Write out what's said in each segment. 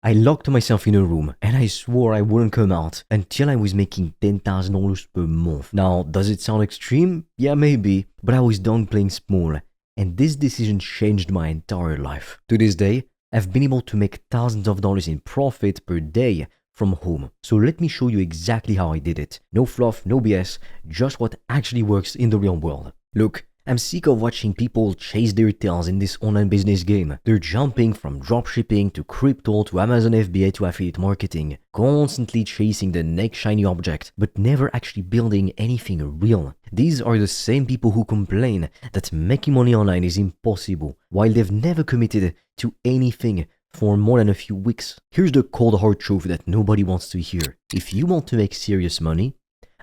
I locked myself in a room and I swore I wouldn't come out until I was making $10,000 per month. Now, does it sound extreme? Yeah, maybe, but I was done playing small, and this decision changed my entire life. To this day, I've been able to make thousands of dollars in profit per day from home. So let me show you exactly how I did it. No fluff, no BS, just what actually works in the real world. Look, I'm sick of watching people chase their tails in this online business game. They're jumping from dropshipping to crypto to Amazon FBA to affiliate marketing, constantly chasing the next shiny object, but never actually building anything real. These are the same people who complain that making money online is impossible, while they've never committed to anything for more than a few weeks. Here's the cold hard truth that nobody wants to hear. If you want to make serious money,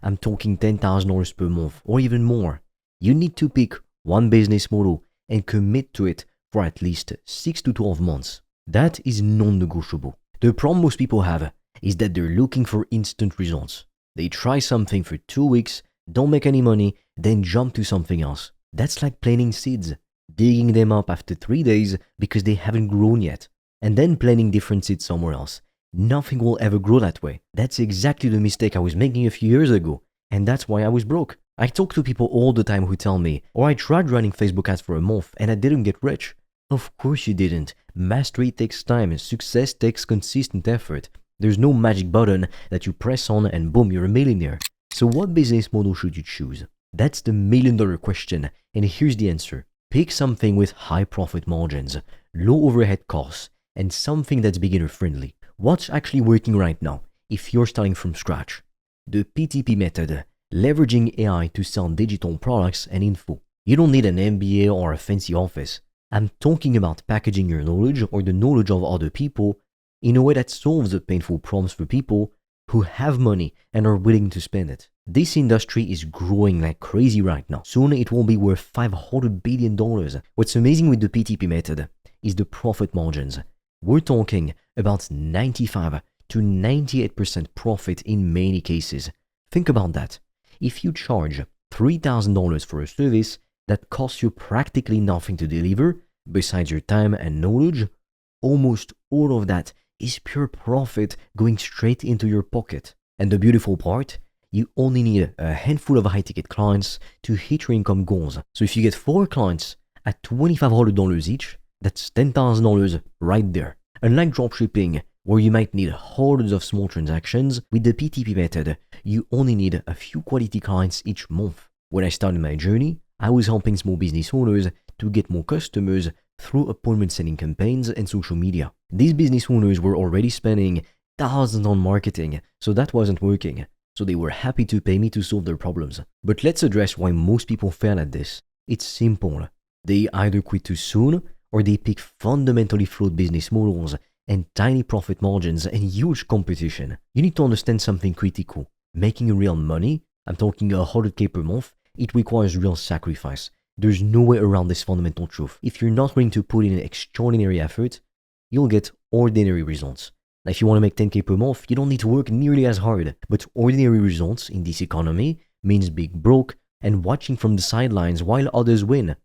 I'm talking $10,000 per month or even more, you need to pick one business model and commit to it for at least 6 to 12 months. That is non-negotiable. The problem most people have is that they're looking for instant results. They try something for 2 weeks, don't make any money, then jump to something else. That's like planting seeds, digging them up after 3 days because they haven't grown yet, and then planting different seeds somewhere else. Nothing will ever grow that way. That's exactly the mistake I was making a few years ago, and that's why I was broke. I talk to people all the time who tell me, I tried running Facebook ads for a month and I didn't get rich. Of course you didn't. Mastery takes time, success takes consistent effort. There's no magic button that you press on and boom, you're a millionaire. So what business model should you choose? That's the $1,000,000 question, and here's the answer. Pick something with high profit margins, low overhead costs, and something that's beginner friendly. What's actually working right now if you're starting from scratch? The PTP method. Leveraging AI to sell digital products and info. You don't need an MBA or a fancy office. I'm talking about packaging your knowledge or the knowledge of other people in a way that solves the painful problems for people who have money and are willing to spend it. This industry is growing like crazy right now. Soon it will be worth $500 billion. What's amazing with the PTP method is the profit margins. We're talking about 95 to 98% profit in many cases. Think about that. If you charge $3,000 for a service that costs you practically nothing to deliver, besides your time and knowledge, almost all of that is pure profit going straight into your pocket. And the beautiful part, you only need a handful of high-ticket clients to hit your income goals. So if you get 4 clients at $2,500 each, that's $10,000 right there. Unlike dropshipping, where you might need hundreds of small transactions, with the PTP method, you only need a few quality clients each month. When I started my journey, I was helping small business owners to get more customers through appointment setting campaigns and social media. These business owners were already spending thousands on marketing, so that wasn't working. So they were happy to pay me to solve their problems. But let's address why most people fail at this. It's simple. They either quit too soon or they pick fundamentally flawed business models and tiny profit margins and huge competition. You need to understand something critical. Making real money, I'm talking $100K per month, it requires real sacrifice. There's no way around this fundamental truth. If you're not willing to put in an extraordinary effort, you'll get ordinary results. Now, if you want to make $10K per month, you don't need to work nearly as hard. But ordinary results in this economy means being broke and watching from the sidelines while others win.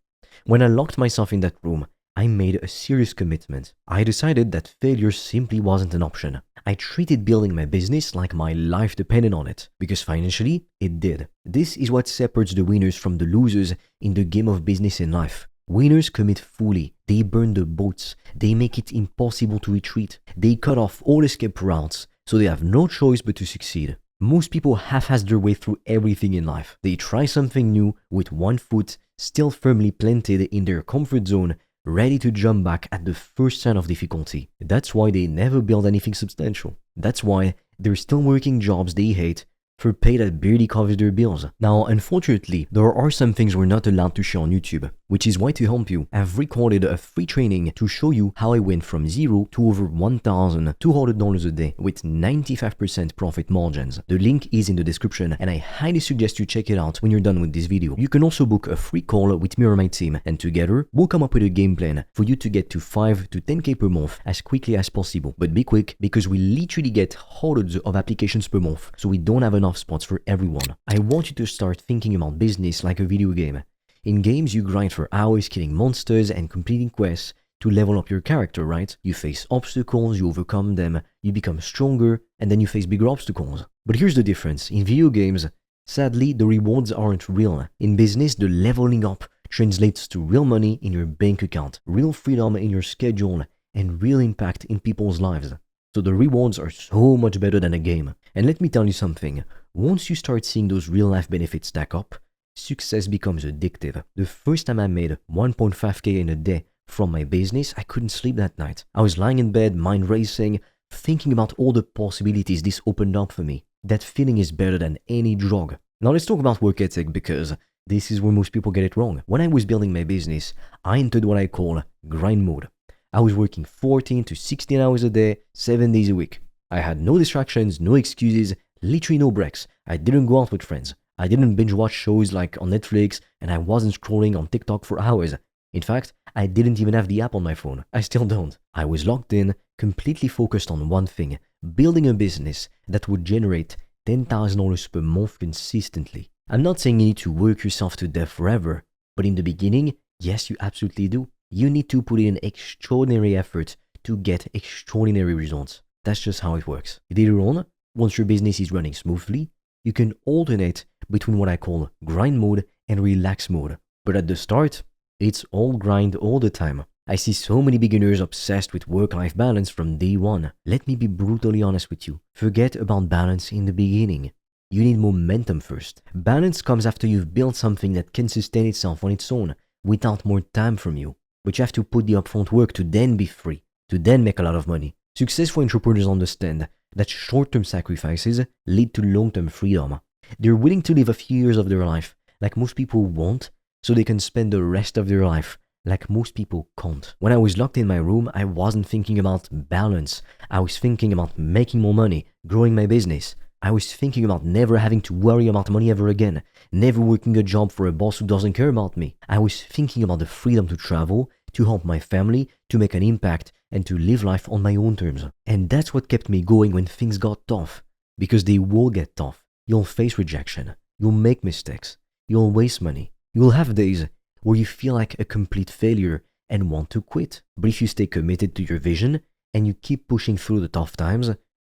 When I locked myself in that room, I made a serious commitment. I decided that failure simply wasn't an option. I treated building my business like my life depended on it, because financially, it did. This is what separates the winners from the losers in the game of business and life. Winners commit fully. They burn the boats. They make it impossible to retreat. They cut off all escape routes, so they have no choice but to succeed. Most people half-ass their way through everything in life. They try something new with one foot still firmly planted in their comfort zone, ready to jump back at the first sign of difficulty. That's why they never build anything substantial. That's why they're still working jobs they hate for pay that barely covers their bills. Now, unfortunately, there are some things we're not allowed to share on YouTube, which is why to help you, I've recorded a free training to show you how I went from zero to over $1,200 a day with 95% profit margins. The link is in the description, and I highly suggest you check it out when you're done with this video. You can also book a free call with me or my team, and together, we'll come up with a game plan for you to get to 5 to 10K per month as quickly as possible. But be quick, because we literally get hundreds of applications per month, so we don't have enough spots for everyone. I want you to start thinking about business like a video game. In games, you grind for hours killing monsters and completing quests to level up your character, right? You face obstacles, you overcome them, you become stronger, and then you face bigger obstacles. But here's the difference. In video games, sadly, the rewards aren't real. In business, the leveling up translates to real money in your bank account, real freedom in your schedule, and real impact in people's lives. So the rewards are so much better than a game. And let me tell you something. Once you start seeing those real life benefits stack up, success becomes addictive. The first time I made 1.5k in a day from my business, I couldn't sleep that night. I was lying in bed, mind racing, thinking about all the possibilities this opened up for me. That feeling is better than any drug. Now let's talk about work ethic, because this is where most people get it wrong. When I was building my business, I entered what I call grind mode. I was working 14 to 16 hours a day, 7 days a week. I had no distractions, no excuses, literally no breaks. I didn't go out with friends. I didn't binge watch shows like on Netflix, and I wasn't scrolling on TikTok for hours. In fact, I didn't even have the app on my phone. I still don't. I was locked in, completely focused on one thing, building a business that would generate $10,000 per month consistently. I'm not saying you need to work yourself to death forever, but in the beginning, yes, you absolutely do. You need to put in extraordinary effort to get extraordinary results. That's just how it works. Later on, once your business is running smoothly, you can alternate between what I call grind mode and relax mode. But at the start, it's all grind all the time. I see so many beginners obsessed with work-life balance from day one. Let me be brutally honest with you. Forget about balance in the beginning. You need momentum first. Balance comes after you've built something that can sustain itself on its own without more time from you. But you have to put the upfront work to then be free, to then make a lot of money. Successful entrepreneurs understand that short-term sacrifices lead to long-term freedom. They're willing to live a few years of their life like most people won't, so they can spend the rest of their life like most people can't. When I was locked in my room, I wasn't thinking about balance. I was thinking about making more money, growing my business. I was thinking about never having to worry about money ever again, never working a job for a boss who doesn't care about me. I was thinking about the freedom to travel, to help my family, to make an impact, and to live life on my own terms. And that's what kept me going when things got tough, because they will get tough. You'll face rejection. You'll make mistakes. You'll waste money. You'll have days where you feel like a complete failure and want to quit. But if you stay committed to your vision and you keep pushing through the tough times,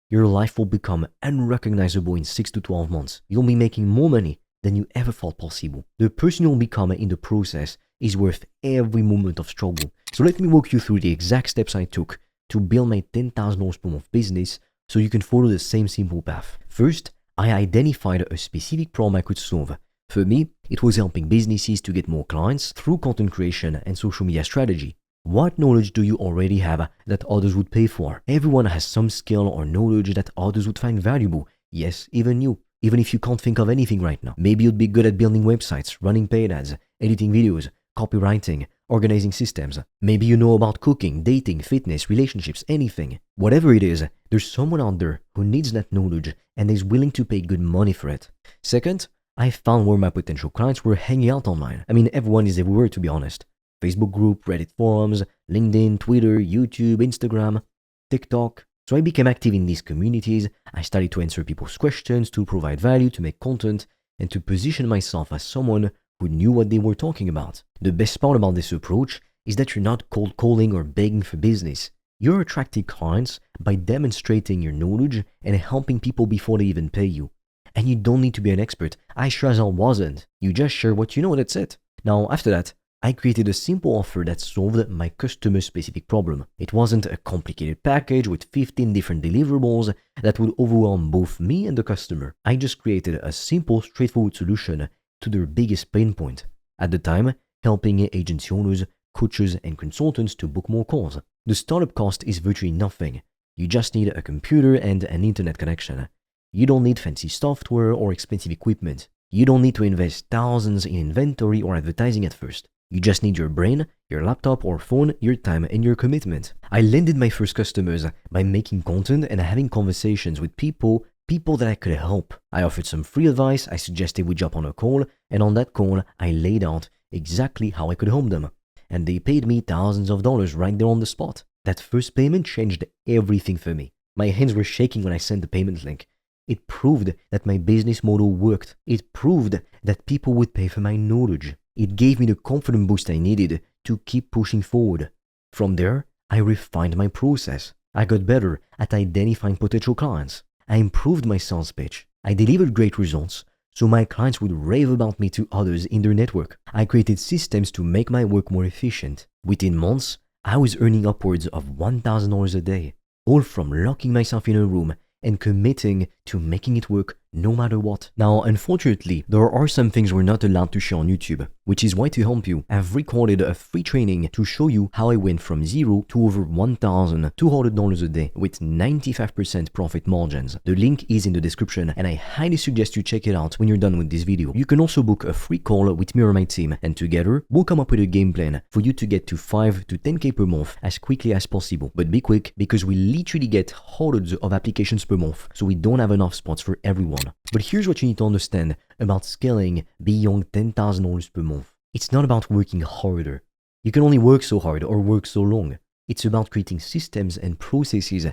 your life will become unrecognizable in 6 to 12 months. You'll be making more money than you ever thought possible. The person you'll become in the process is worth every moment of struggle. So let me walk you through the exact steps I took to build my $10,000 per month business so you can follow the same simple path. First, I identified a specific problem I could solve. For me, it was helping businesses to get more clients through content creation and social media strategy. What knowledge do you already have that others would pay for? Everyone has some skill or knowledge that others would find valuable. Yes, even you. Even if you can't think of anything right now. Maybe you'd be good at building websites, running paid ads, editing videos, copywriting, organizing systems. Maybe you know about cooking, dating, fitness, relationships, anything. Whatever it is, there's someone out there who needs that knowledge and is willing to pay good money for it. Second, I found where my potential clients were hanging out online. I mean, everyone is everywhere, to be honest. Facebook group, Reddit forums, LinkedIn, Twitter, YouTube, Instagram, TikTok. So I became active in these communities. I started to answer people's questions, to provide value, to make content, and to position myself as someone who knew what they were talking about. The best part about this approach is that you're not cold calling or begging for business. You're attracting clients by demonstrating your knowledge and helping people before they even pay you. And you don't need to be an expert. I sure as hell wasn't. You just share what you know, that's it. Now, after that, I created a simple offer that solved my customer-specific problem. It wasn't a complicated package with 15 different deliverables that would overwhelm both me and the customer. I just created a simple, straightforward solution to their biggest pain point. At the time, helping agency owners, coaches, and consultants to book more calls. The startup cost is virtually nothing. You just need a computer and an internet connection. You don't need fancy software or expensive equipment. You don't need to invest thousands in inventory or advertising at first. You just need your brain, your laptop or phone, your time, and your commitment. I landed my first customers by making content and having conversations with people that I could help. I offered some free advice, I suggested we jump on a call, and on that call, I laid out exactly how I could help them. And they paid me thousands of dollars right there on the spot. That first payment changed everything for me. My hands were shaking when I sent the payment link. It proved that my business model worked. It proved that people would pay for my knowledge. It gave me the confidence boost I needed to keep pushing forward. From there, I refined my process. I got better at identifying potential clients. I improved my sales pitch. I delivered great results, so my clients would rave about me to others in their network. I created systems to make my work more efficient. Within months, I was earning upwards of $1,000 a day, all from locking myself in a room and committing to making it work no matter what. Now, unfortunately, there are some things we're not allowed to share on YouTube, which is why to help you, I've recorded a free training to show you how I went from zero to over $1,200 a day with 95% profit margins. The link is in the description and I highly suggest you check it out when you're done with this video. You can also book a free call with me or my team, and together we'll come up with a game plan for you to get to 5 to 10K per month as quickly as possible. But be quick, because we literally get hundreds of applications per month, so we don't have enough spots for everyone. But here's what you need to understand about scaling beyond $10,000 per month. It's not about working harder. You can only work so hard or work so long. It's about creating systems and processes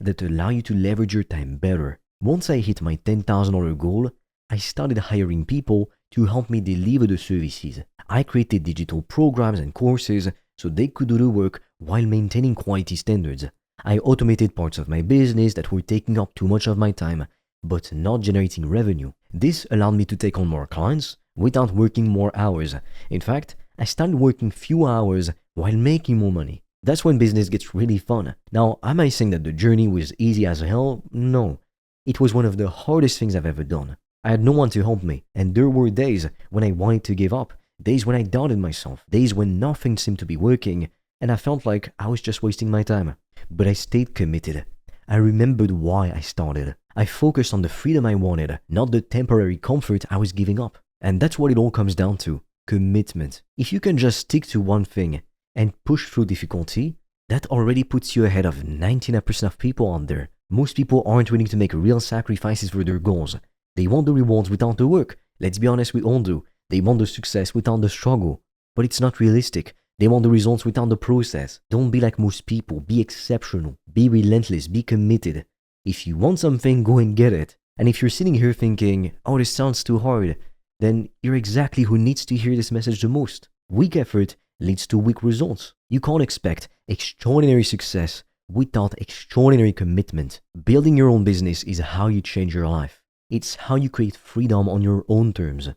that allow you to leverage your time better. Once I hit my $10,000 goal, I started hiring people to help me deliver the services. I created digital programs and courses so they could do the work while maintaining quality standards. I automated parts of my business that were taking up too much of my time, but not generating revenue. This allowed me to take on more clients without working more hours. In fact, I started working few hours while making more money. That's when business gets really fun. Now, am I saying that the journey was easy as hell? No. It was one of the hardest things I've ever done. I had no one to help me, and there were days when I wanted to give up, days when I doubted myself, days when nothing seemed to be working, and I felt like I was just wasting my time. But I stayed committed. I remembered why I started. I focused on the freedom I wanted, not the temporary comfort I was giving up. And that's what it all comes down to: commitment. If you can just stick to one thing and push through difficulty, that already puts you ahead of 99% of people out there. Most people aren't willing to make real sacrifices for their goals. They want the rewards without the work. Let's be honest, we all do. They want the success without the struggle. But it's not realistic. They want the results without the process. Don't be like most people. Be exceptional. Be relentless. Be committed. If you want something, go and get it. And if you're sitting here thinking, oh, this sounds too hard, then you're exactly who needs to hear this message the most. Weak effort leads to weak results. You can't expect extraordinary success without extraordinary commitment. Building your own business is how you change your life. It's how you create freedom on your own terms.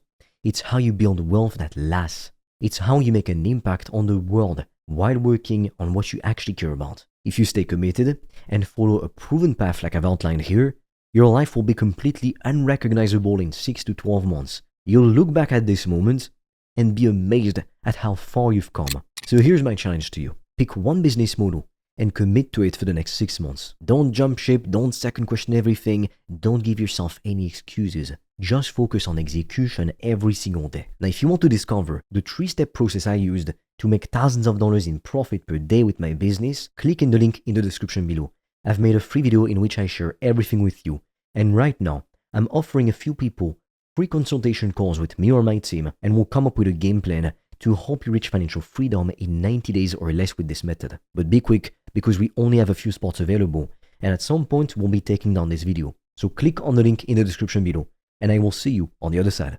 It's how you build wealth that lasts. It's how you make an impact on the world while working on what you actually care about. If you stay committed and follow a proven path like I've outlined here, your life will be completely unrecognizable in 6 to 12 months. You'll look back at this moment and be amazed at how far you've come. So here's my challenge to you. Pick one business model and commit to it for the next 6 months. Don't jump ship, don't second question everything, don't give yourself any excuses. Just focus on execution every single day. Now, if you want to discover the 3-step process I used to make thousands of dollars in profit per day with my business, click in the link in the description below. I've made a free video in which I share everything with you. And right now, I'm offering a few people free consultation calls with me or my team, and we'll come up with a game plan to help you reach financial freedom in 90 days or less with this method. But be quick, because we only have a few spots available, and at some point we'll be taking down this video. So click on the link in the description below, and I will see you on the other side.